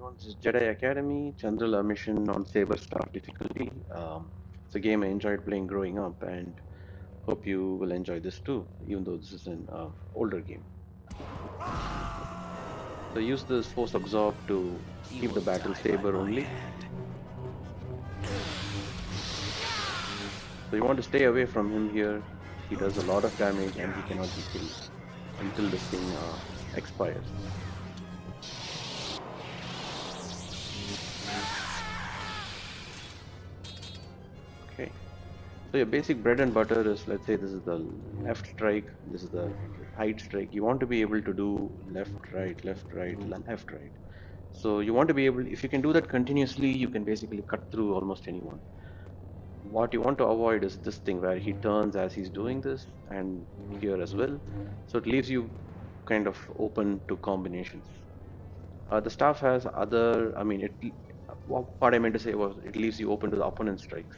everyone. This is Jedi Academy, Chandrila Mission on SaberStaff difficulty. It's a game I enjoyed playing growing up, and hope you will enjoy this too, even though this is an older game. So use this Force Absorb to keep the battle saber only. So you want to stay away from him here. He does a lot of damage and he cannot be killed until this thing expires. Okay. So your basic bread and butter is, let's say this is the left strike, this is the right strike. You want to be able to do left, right, left, right, left, right. So you want to be able, if you can do that continuously, you can basically cut through almost anyone. What you want to avoid is this thing where he turns as he's doing this, and here as well. So it leaves you kind of open to combinations. The staff has other, what I meant to say was it leaves you open to the opponent's strikes.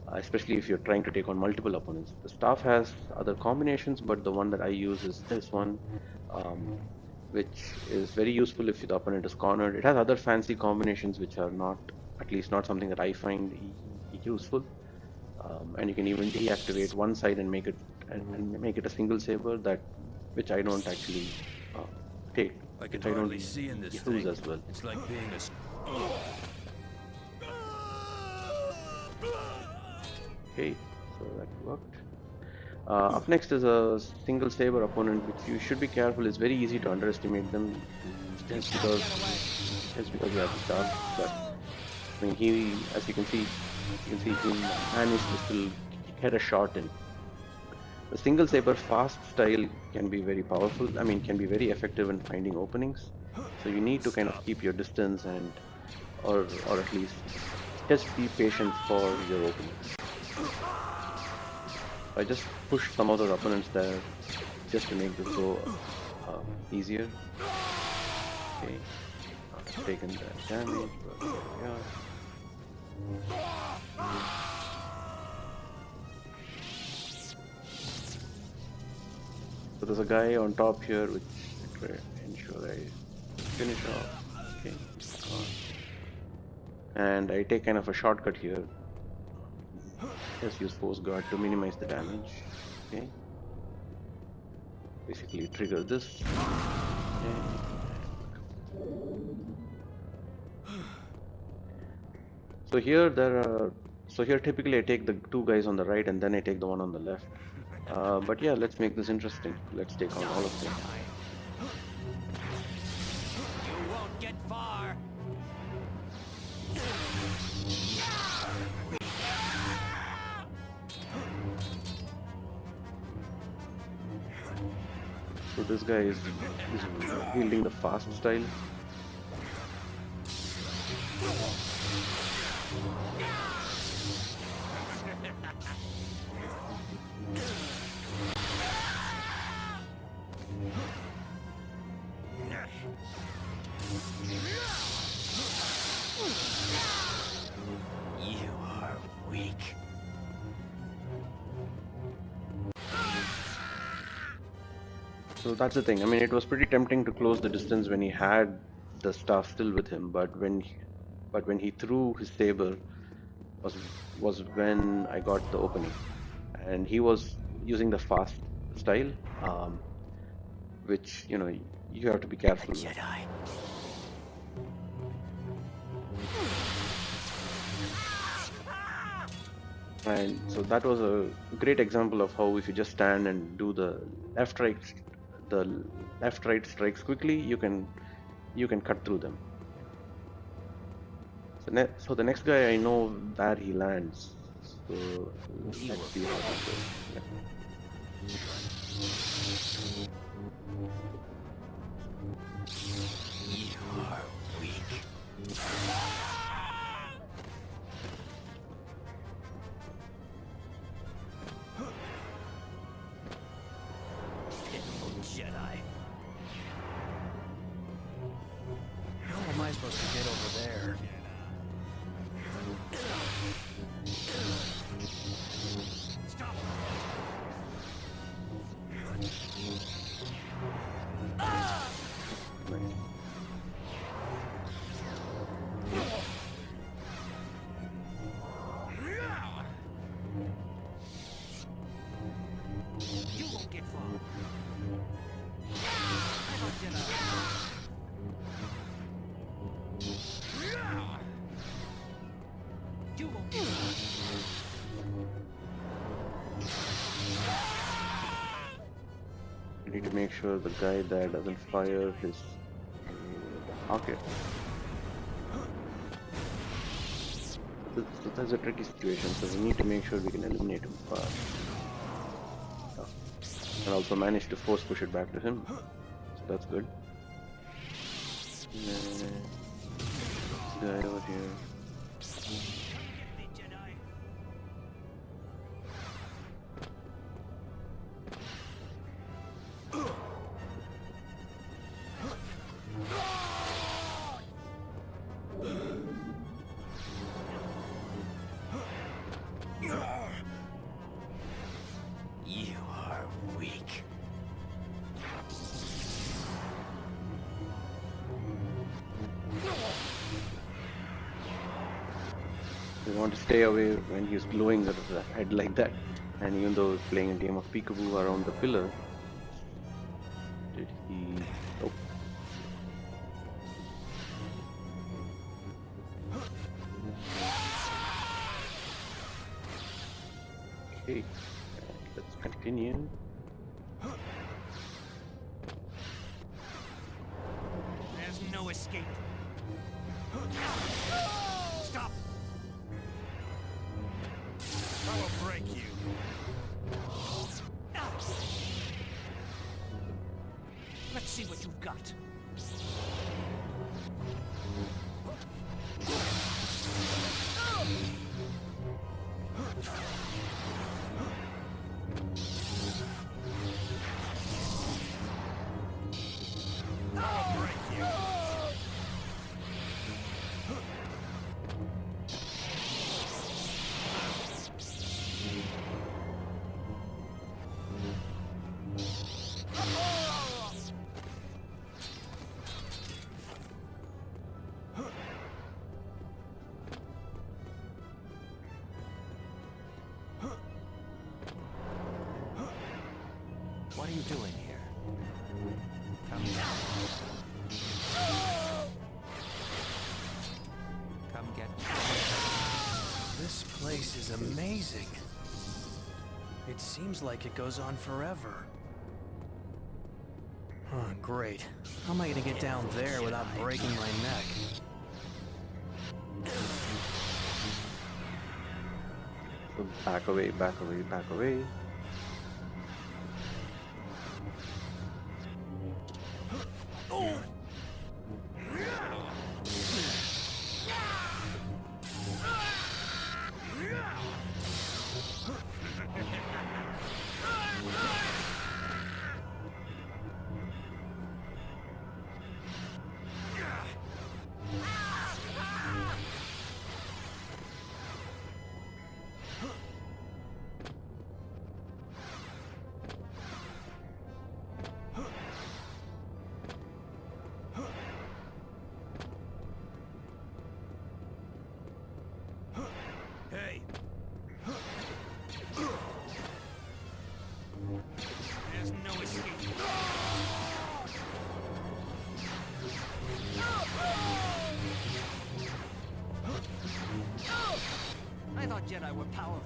Especially if you're trying to take on multiple opponents. The staff has other combinations, but the one that I use is this one, which is very useful if the opponent is cornered. It has other fancy combinations which are not, at least not something that I find useful. And you can even deactivate one side and make it a single saber, which I don't actually take. I can hardly see in this thing. As well. It's like being a... Okay, so that worked. Up next is a single saber opponent, which you should be careful. It's very easy to underestimate them, just because we have to start. But I mean, he, as you can see, he managed to still get a shot in. The single saber fast style can be very powerful. I mean, can be very effective in finding openings. So you need to kind of keep your distance or at least just be patient for your openings. I just pushed some other opponents there just to make this go easier. Okay, not taken that damage, but there we are. So there's a guy on top here, which ensure I finish off. Okay, and I take kind of a shortcut here. Just use Force Guard to minimize the damage. Okay. Basically trigger this. So here typically I take the two guys on the right and then I take the one on the left. But yeah, let's make this interesting. Let's take on all of them. You won't get far. So this guy is wielding the fast style. You are weak. So that's the thing. I mean, it was pretty tempting to close the distance when he had the staff still with him, but when he threw his saber was when I got the opening, and he was using the fast style, which you have to be careful with. Jedi. And so that was a great example of how if you just stand and do the left right strikes quickly, you can cut through them. So the next guy I know where he lands. So let's see how that goes. Yeah. You are weak. Pitiful Jedi. How am I supposed to get over there? Stop. Nice. get far. I thought Jedi. You won't get You need to make sure the guy there doesn't fire his rocket. So that's a tricky situation, so we need to make sure we can eliminate him fast. And also manage to force push it back to him. So that's good. This guy over here. You are weak. We want to stay away when he's glowing at the head like that. And even though playing a game of peekaboo around the pillar, did he? Nope. Okay, let's continue. There's no escape. Stop! I will break you. Let's see what you've got. I'll break you. What are you doing here? Come get me. This place is amazing. It seems like it goes on forever. Oh, great. How am I gonna get down there without breaking my neck? So back away, back away, back away. Hey! There's no escape. I thought Jedi were powerful.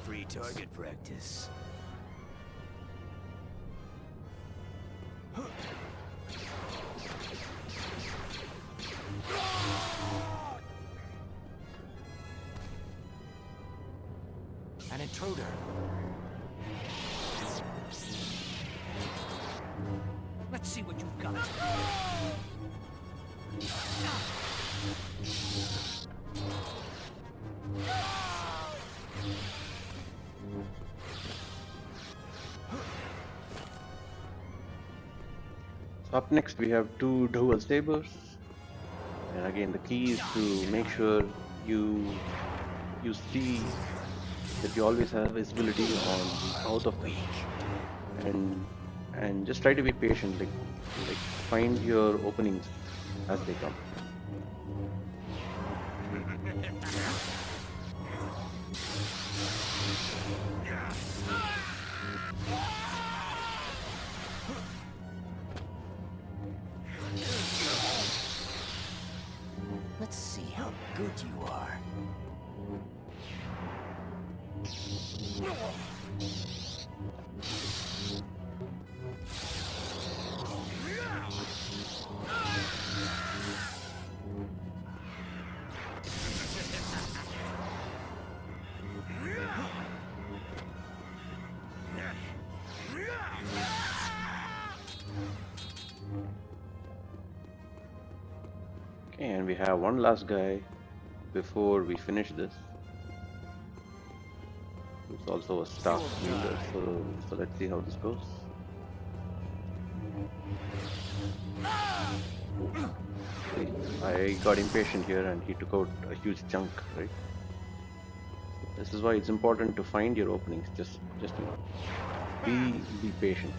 Free target practice. An intruder. Let's see what you've got. So up next we have two dual sabers, and again the key is to make sure you see that you always have visibility on both of them, and just try to be patient. Like find your openings as they come. Let's see how good you are. Okay, and we have one last guy before we finish this. It's also a staff wielder, so let's see how this goes. See, I got impatient here and he took out a huge chunk, right? This is why it's important to find your openings. Just you know, be patient.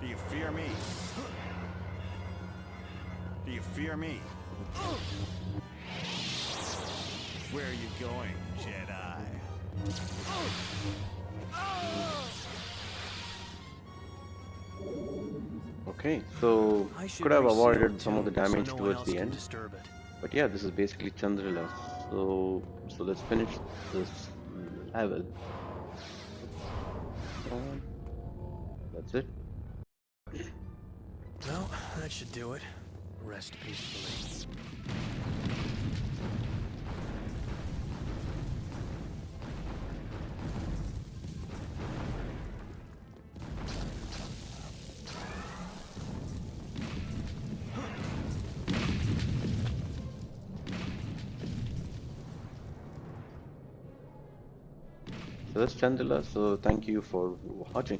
Do you fear me? Do you fear me? Where are you going, Jedi? Okay, so I should could have reseal avoided the some of the tomb so damage no one towards else the can end. disturb it. But yeah, this is basically Chandrila. So let's finish this level. That's it. Well, that should do it. Rest peacefully. So that's Chandrila. So thank you for watching.